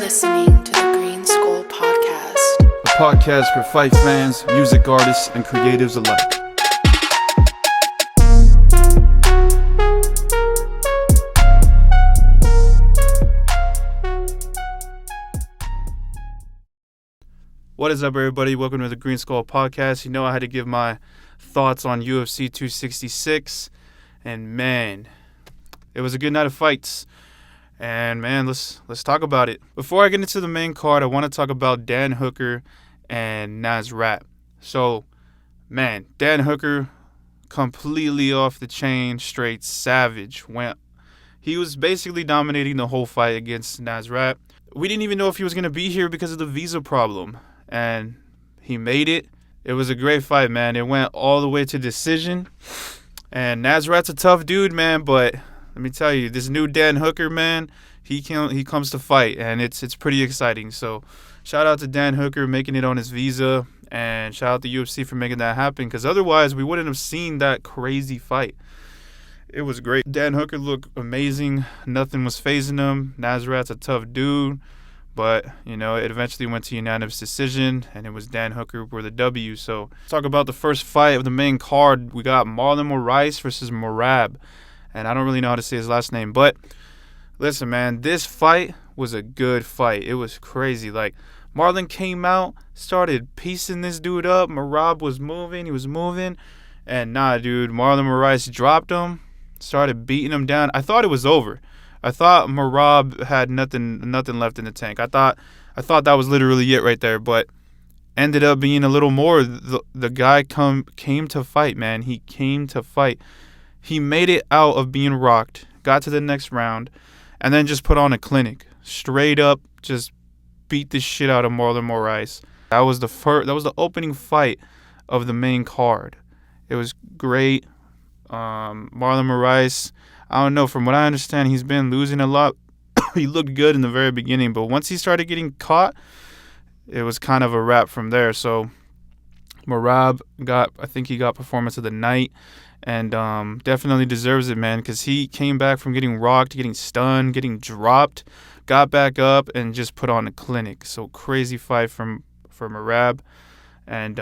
listening to the GreenSkull podcast, a podcast for fight fans, music artists, and creatives alike. What is up, everybody? Welcome to the GreenSkull podcast. You know I had to give my thoughts on UFC 266, and man, it was a good night of fights. And man, let's talk about it. Before I get into the main card, I want to talk about Dan Hooker and Nasrat. So, man, Dan Hooker completely off the chain, straight savage. He was basically dominating the whole fight against Nasrat. We didn't even know if he was going to be here because of the visa problem, and he made it. It was a great fight, man. It went all the way to decision. And Nasrat's a tough dude, man, but let me tell you, this new Dan Hooker, man, he comes to fight, and it's pretty exciting. So shout out to Dan Hooker making it on his visa, and shout out to UFC for making that happen, because otherwise we wouldn't have seen that crazy fight. It was great. Dan Hooker looked amazing. Nothing was phasing him. Nasrat's a tough dude, but, you know, it eventually went to unanimous decision, and it was Dan Hooker for the W. So let's talk about the first fight of the main card. We got Marlon Moraes versus Merab. And I don't really know how to say his last name. But listen, man, this fight was a good fight. It was crazy. Like, Marlon came out, started piecing this dude up. Merab was moving. He was moving. And nah, dude, Marlon Moraes dropped him, started beating him down. I thought it was over. I thought Merab had nothing left in the tank. I thought that was literally it right there. But ended up being a little more. The guy came to fight, man. He came to fight. He made it out of being rocked, got to the next round, and then just put on a clinic. Straight up, just beat the shit out of Marlon Moraes. That was the opening fight of the main card. It was great. Marlon Moraes, I don't know. From what I understand, he's been losing a lot. He looked good in the very beginning, but once he started getting caught, it was kind of a wrap from there. So Merab I think he got performance of the night. And definitely deserves it, man, because he came back from getting rocked, getting stunned, getting dropped, got back up, and just put on a clinic. So crazy fight for Merab. And,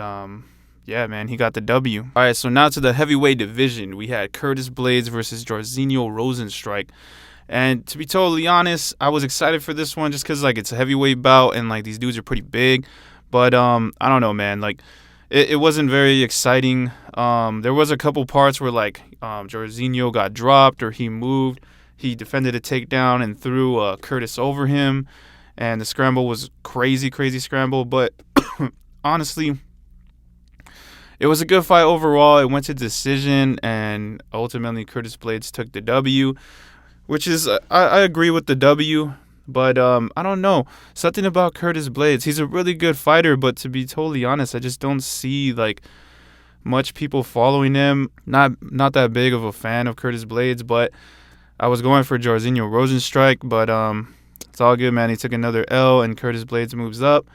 yeah, man, he got the W. All right, so now to the heavyweight division. We had Curtis Blaydes versus Jairzinho Rozenstruik. And to be totally honest, I was excited for this one just because, like, it's a heavyweight bout and, like, these dudes are pretty big. But I don't know, man. Like, it wasn't very exciting. There was a couple parts where, like, Jairzinho got dropped or he moved. He defended a takedown and threw Curtis over him. And the scramble was crazy scramble. But honestly, it was a good fight overall. It went to decision, and ultimately Curtis Blaydes took the W, which is, I agree with the W. But I don't know. Something about Curtis Blaydes. He's a really good fighter, but to be totally honest, I just don't see, like, much people following him. Not that big of a fan of Curtis Blaydes, but I was going for Jairzinho Rozenstruik, but it's all good, man. He took another L, and Curtis Blaydes moves up.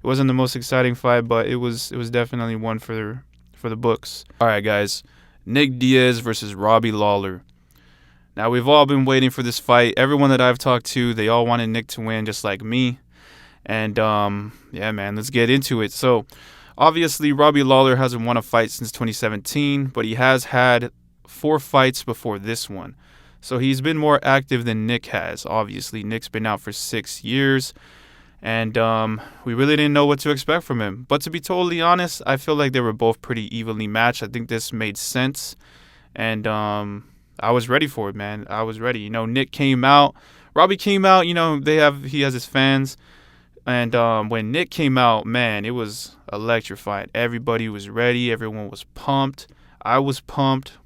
It wasn't the most exciting fight, but it was definitely one for the books. All right, guys. Nick Diaz versus Robbie Lawler. Now, we've all been waiting for this fight. Everyone that I've talked to, they all wanted Nick to win, just like me. And, yeah, man, let's get into it. So, obviously, Robbie Lawler hasn't won a fight since 2017, but he has had 4 fights before this one. So, he's been more active than Nick has. Obviously, Nick's been out for 6 years, and we really didn't know what to expect from him. But to be totally honest, I feel like they were both pretty evenly matched. I think this made sense, and I was ready for it, man. I was ready. You know, Nick came out. Robbie came out. You know, he has his fans. And when Nick came out, man, it was electrifying. Everybody was ready. Everyone was pumped. I was pumped.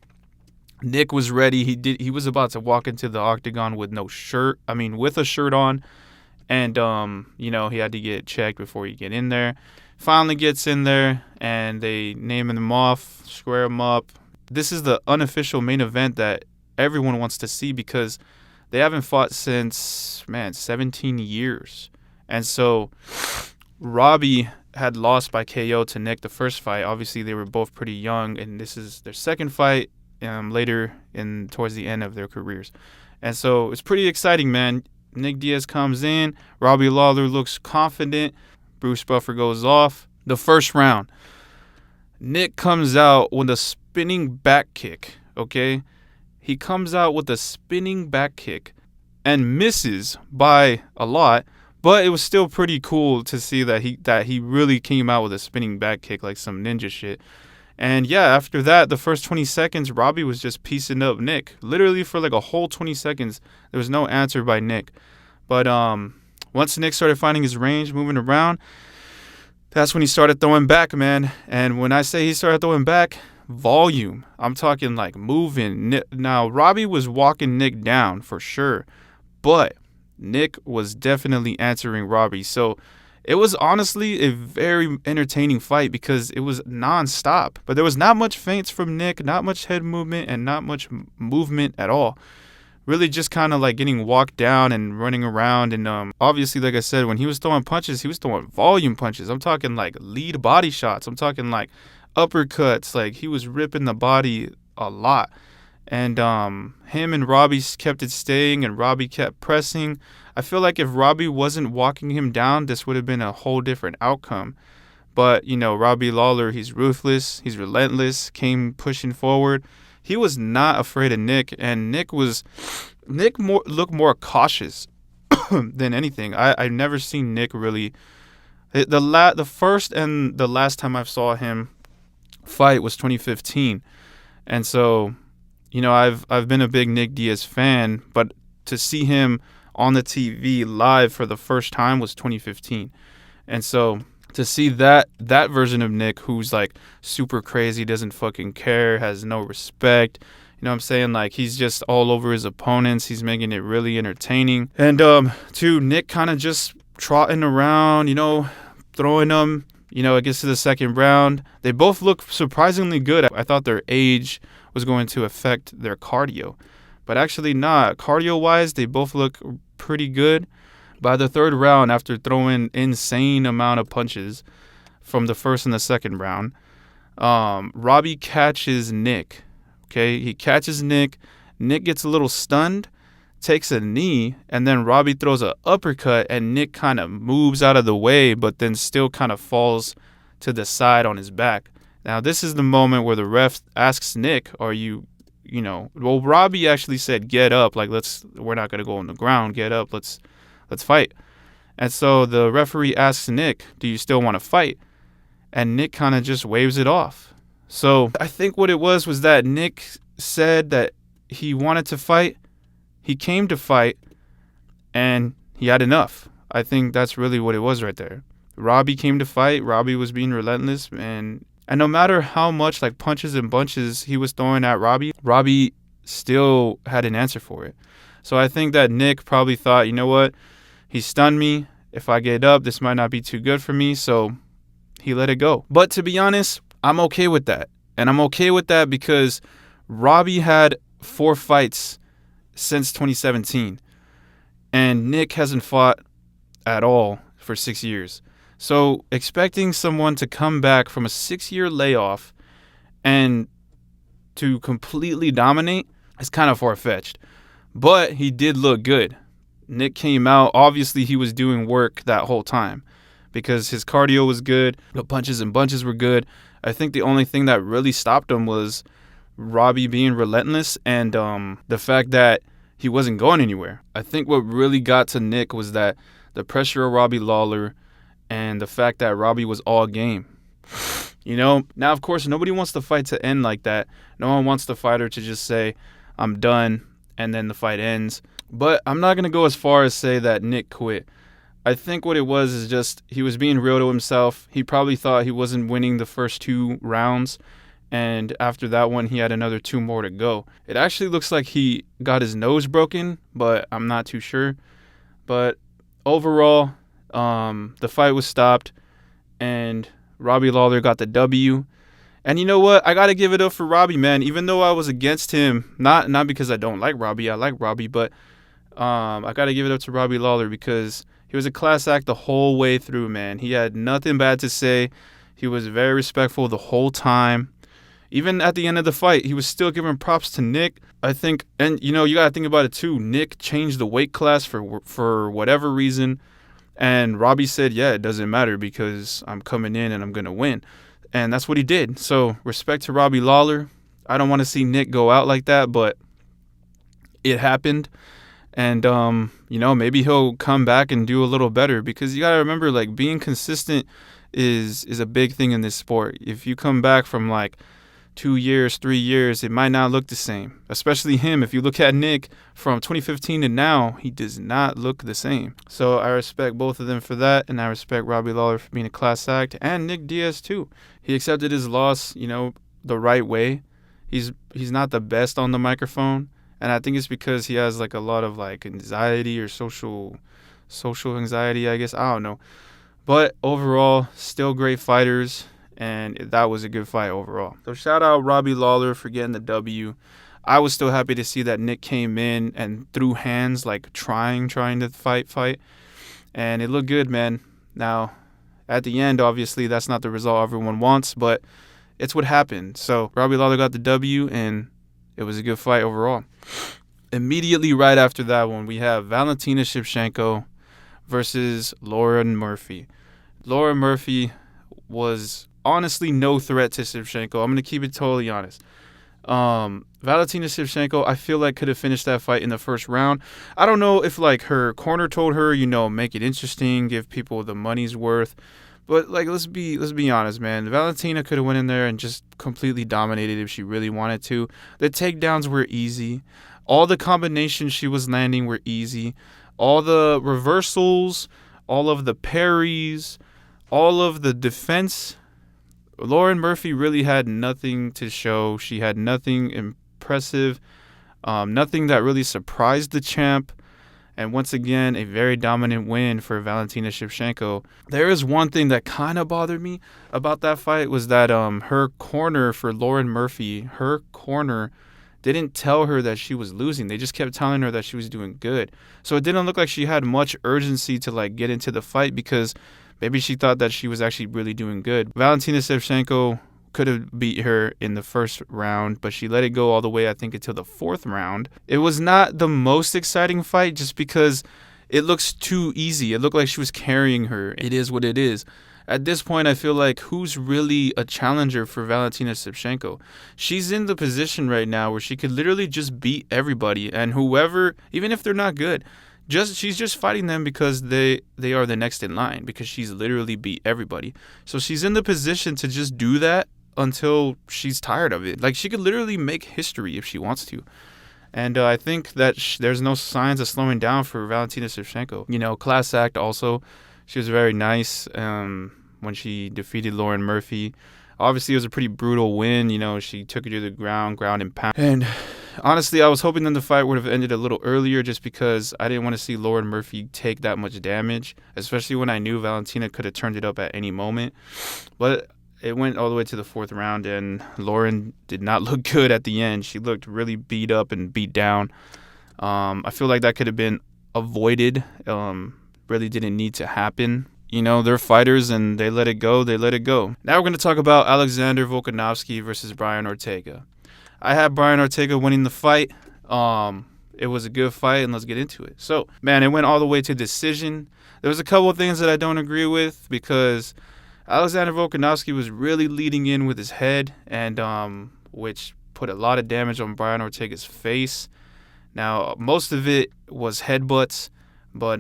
Nick was ready. He was about to walk into the octagon with with a shirt on. And, you know, he had to get checked before he get in there. Finally gets in there, and they name him off, square him up. This is the unofficial main event that everyone wants to see because they haven't fought since, 17 years. And so Robbie had lost by KO to Nick the first fight. Obviously, they were both pretty young, and this is their second fight later towards the end of their careers. And so it's pretty exciting, man. Nick Diaz comes in. Robbie Lawler looks confident. Bruce Buffer goes off. The first round, Nick comes out with a spinning back kick, okay? He comes out with a spinning back kick and misses by a lot, but it was still pretty cool to see that he really came out with a spinning back kick like some ninja shit. And yeah, after that, the first 20 seconds, Robbie was just piecing up Nick. Literally for like a whole 20 seconds, there was no answer by Nick. But once Nick started finding his range, moving around, that's when he started throwing back, man. And when I say he started throwing back, volume. I'm talking like moving. Now, Robbie was walking Nick down for sure, but Nick was definitely answering Robbie. So it was honestly a very entertaining fight because it was nonstop. But there was not much feints from Nick, not much head movement, and not much movement at all. Really just kind of like getting walked down and running around. And obviously, like I said, when he was throwing punches, he was throwing volume punches. I'm talking like lead body shots. I'm talking like uppercuts. Like he was ripping the body a lot. And him and Robbie kept it staying, and Robbie kept pressing. I feel like if Robbie wasn't walking him down, this would have been a whole different outcome. But, you know, Robbie Lawler, he's ruthless. He's relentless, came pushing forward. He was not afraid of Nick, and Nick looked more cautious than anything. I've never seen Nick really. The first and the last time I saw him fight was 2015, and so, you know, I've been a big Nick Diaz fan, but to see him on the TV live for the first time was 2015, and so to see that version of Nick, who's like super crazy, doesn't fucking care, has no respect, you know what I'm saying? Like he's just all over his opponents. He's making it really entertaining. And to Nick kind of just trotting around, you know, throwing them. You know, it gets to the second round. They both look surprisingly good. I thought their age was going to affect their cardio, but actually not. Cardio-wise, they both look pretty good. By the third round, after throwing insane amount of punches from the first and the second round, Robbie catches Nick. Okay, he catches Nick. Nick gets a little stunned, takes a knee, and then Robbie throws an uppercut, and Nick kind of moves out of the way, but then still kind of falls to the side on his back. Now, this is the moment where the ref asks Nick, "Are you know?" Well, Robbie actually said, "Get up, like we're not gonna go on the ground. Get up, let's fight." And so the referee asks Nick, "Do you still want to fight?" And Nick kind of just waves it off. So I think what it was that Nick said that he wanted to fight. He came to fight, and he had enough. I think that's really what it was right there. Robbie came to fight. Robbie was being relentless, and no matter how much like punches and bunches he was throwing at Robbie, Robbie still had an answer for it. So I think that Nick probably thought, you know what? He stunned me. If I get up, this might not be too good for me. So he let it go. But to be honest, I'm okay with that. And I'm okay with that because Robbie had 4 fights since 2017. And Nick hasn't fought at all for 6 years. So expecting someone to come back from a 6-year layoff and to completely dominate is kind of far-fetched. But he did look good. Nick came out. Obviously, he was doing work that whole time because his cardio was good. The punches and bunches were good. I think the only thing that really stopped him was Robbie being relentless and the fact that he wasn't going anywhere. I think what really got to Nick was that the pressure of Robbie Lawler and the fact that Robbie was all game. You know, now, of course, nobody wants the fight to end like that. No one wants the fighter to just say, "I'm done," and then the fight ends. But I'm not going to go as far as say that Nick quit. I think what it was is just he was being real to himself. He probably thought he wasn't winning the first 2 rounds. And after that one, he had another 2 more to go. It actually looks like he got his nose broken, but I'm not too sure. But overall, the fight was stopped, and Robbie Lawler got the W. And you know what? I got to give it up for Robbie, man. Even though I was against him, not because I don't like Robbie. I like Robbie, but I got to give it up to Robbie Lawler because he was a class act the whole way through, man. He had nothing bad to say. He was very respectful the whole time. Even at the end of the fight, he was still giving props to Nick. I think, and you got to think about it too. Nick changed the weight class for whatever reason. And Robbie said, yeah, it doesn't matter because I'm coming in and I'm going to win. And that's what he did. So respect to Robbie Lawler. I don't want to see Nick go out like that, but it happened. And, maybe he'll come back and do a little better because you got to remember, like, being consistent is a big thing in this sport. If you come back from, like, 2 years, 3 years, it might not look the same. Especially him. If you look at Nick from 2015 to now, he does not look the same. So I respect both of them for that, and I respect Robbie Lawler for being a class act, and Nick Diaz too. He accepted his loss, the right way. He's not the best on the microphone, and I think it's because he has like a lot of like anxiety or social anxiety, I guess. I don't know. But overall, still great fighters. And that was a good fight overall. So shout out Robbie Lawler for getting the W. I was still happy to see that Nick came in and threw hands, like trying to fight. And it looked good, man. Now, at the end, obviously, that's not the result everyone wants, but it's what happened. So Robbie Lawler got the W, and it was a good fight overall. Immediately right after that one, we have Valentina Shevchenko versus Lauren Murphy. Lauren Murphy was honestly no threat to Shevchenko. I'm going to keep it totally honest. Valentina Shevchenko, I feel like could have finished that fight in the first round. I don't know if like her corner told her, make it interesting, give people the money's worth. But like let's be honest, man. Valentina could have went in there and just completely dominated if she really wanted to. The takedowns were easy. All the combinations she was landing were easy. All the reversals, all of the parries, all of the defense. Lauren Murphy really had nothing to show. She had nothing impressive, nothing that really surprised the champ. And once again, a very dominant win for Valentina Shevchenko. There is one thing that kind of bothered me about that fight was that her corner for Lauren Murphy, her corner didn't tell her that she was losing. They just kept telling her that she was doing good. So it didn't look like she had much urgency to like get into the fight because maybe she thought that she was actually really doing good. Valentina Shevchenko could have beat her in the first round, but she let it go all the way, I think, until the fourth round. It was not the most exciting fight just because it looks too easy. It looked like she was carrying her. It is what it is. At this point, I feel like who's really a challenger for Valentina Shevchenko? She's in the position right now where she could literally just beat everybody, and whoever, even if they're not good, she's just fighting them because they are the next in line because she's literally beat everybody. So she's in the position to just do that until she's tired of it. Like she could literally make history if she wants to. And I think that there's no signs of slowing down for Valentina Shevchenko. Class act also. She was very nice when she defeated Lauren Murphy. Obviously, it was a pretty brutal win. She took her to the ground and pound. And honestly, I was hoping that the fight would have ended a little earlier just because I didn't want to see Lauren Murphy take that much damage, especially when I knew Valentina could have turned it up at any moment. But it went all the way to the fourth round, and Lauren did not look good at the end. She looked really beat up and beat down. I feel like that could have been avoided. Really didn't need to happen. They're fighters and they let it go. Now we're going to talk about Alexander Volkanovski versus Brian Ortega. I had Brian Ortega winning the fight. It was a good fight, and let's get into it. So, man, it went all the way to decision. There was a couple of things that I don't agree with because Alexander Volkanovski was really leading in with his head, and which put a lot of damage on Brian Ortega's face. Now, most of it was headbutts, but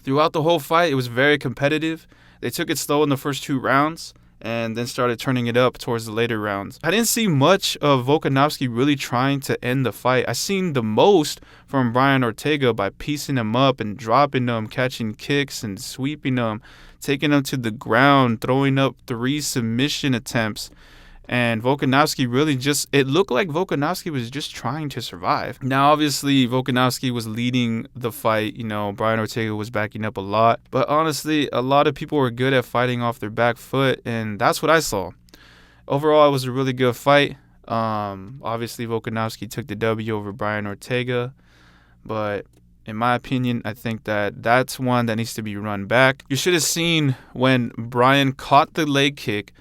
throughout the whole fight, it was very competitive. They took it slow in the first 2 rounds and then started turning it up towards the later rounds. I didn't see much of Volkanovski really trying to end the fight. I seen the most from Brian Ortega by piecing him up and dropping him, catching kicks and sweeping him, taking him to the ground, throwing up 3 submission attempts. And Volkanovski really it looked like Volkanovski was just trying to survive. Now, obviously, Volkanovski was leading the fight. Brian Ortega was backing up a lot. But honestly, a lot of people were good at fighting off their back foot, and that's what I saw. Overall, it was a really good fight. Obviously, Volkanovski took the W over Brian Ortega. But in my opinion, I think that that's one that needs to be run back. You should have seen when Brian caught the leg kick,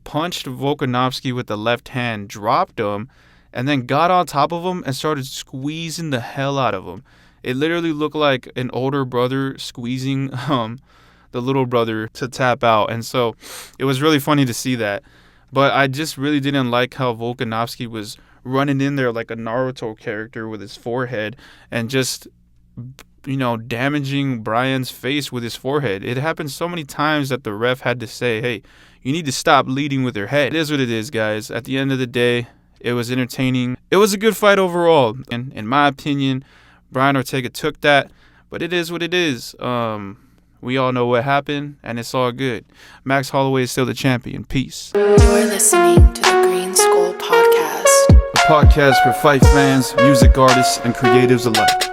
punched Volkanovski with the left hand, dropped him, and then got on top of him and started squeezing the hell out of him. It literally looked like an older brother squeezing the little brother to tap out. And so it was really funny to see that. But I just really didn't like how Volkanovski was running in there like a Naruto character with his forehead and just, damaging Brian's face with his forehead. It happened so many times that the ref had to say, hey, you need to stop leading with your head. It is what it is, guys. At the end of the day, it was entertaining. It was a good fight overall. And in my opinion, Brian Ortega took that. But it is what it is. We all know what happened, and it's all good. Max Holloway is still the champion. Peace. You're listening to the GreenSkull podcast. A podcast for fight fans, music artists, and creatives alike.